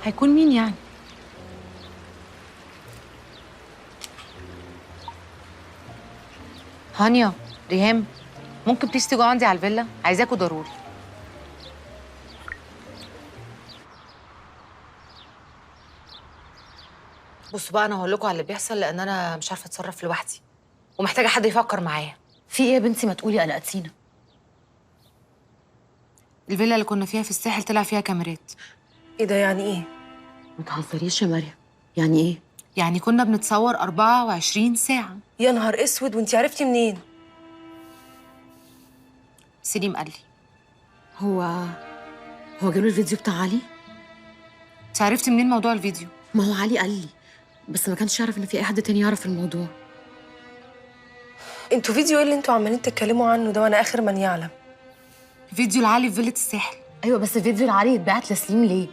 هيكون مين يعني؟ هانيا، ريهام، ممكن بليز تيجوا عندي على الفيلا؟ عايزاكوا ضروري. بصوا بقى، انا هقول لكم على اللي بيحصل لان انا مش عارفه اتصرف لوحدي ومحتاجه حد يفكر معايا. في ايه يا بنتي؟ ما تقولي، قلقتينا. الفيلا اللي كنا فيها في الساحل طلع فيها كاميرات. ايه ده؟ يعني ايه؟ ما تهزريش يا مريم، يعني ايه؟ يعني كنا بنتصور 24 ساعه. يا نهار اسود، وانتي عرفتي منين؟ سليم قال لي. هو جاله الفيديو بتاع علي؟ انت عرفتي منين موضوع الفيديو؟ ما هو علي قال لي، بس ما كانش يعرف ان في اي حد تاني يعرف الموضوع. انتوا فيديو ايه اللي انتوا عمالين تتكلموا عنه ده وانا اخر من يعلم؟ فيديو لعلي في فيلة الساحل. ايوه، بس الفيديو لعلي اتبعت لسليم ليه؟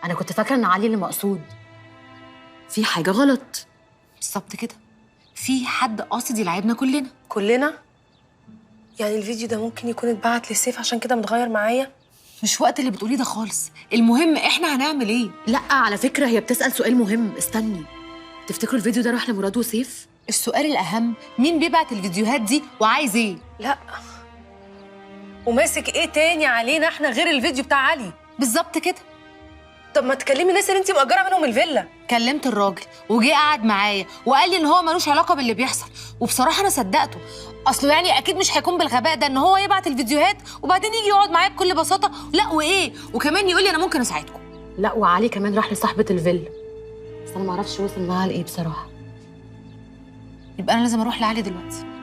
انا كنت فاكره ان علي اللي مقصود. في حاجه غلط. بالظبط كده، في حد قاصد يلعبنا كلنا. كلنا؟ يعني الفيديو ده ممكن يكون اتبعت لسيف عشان كده متغير معايا؟ مش وقت اللي بتقوليه ده خالص، المهم احنا هنعمل ايه؟ لا، على فكره هي بتسال سؤال مهم، استني. تفتكروا الفيديو ده راح لمراد وسيف؟ السؤال الاهم، مين بيبعت الفيديوهات دي وعايز ايه؟ لا، وماسك ايه تاني علينا احنا غير الفيديو بتاع علي؟ بالظبط كده. طب ما تكلمي الناس اللي انتي مأجره منهم الفيلا. كلمت الراجل وجه قعد معايا وقال لي ان هو ملوش علاقه باللي بيحصل، وبصراحه انا صدقته. اصله يعني اكيد مش هيكون بالغباء ده ان هو يبعت الفيديوهات وبعدين يجي يقعد معايا بكل بساطه. لا وايه، وكمان يقول لي انا ممكن اساعدكم. لا، وعلي كمان راح لصاحبه الفيلا، بس انا ما اعرفش وصل معاها لايه بصراحه. يبقى انا لازم اروح لعلي دلوقتي.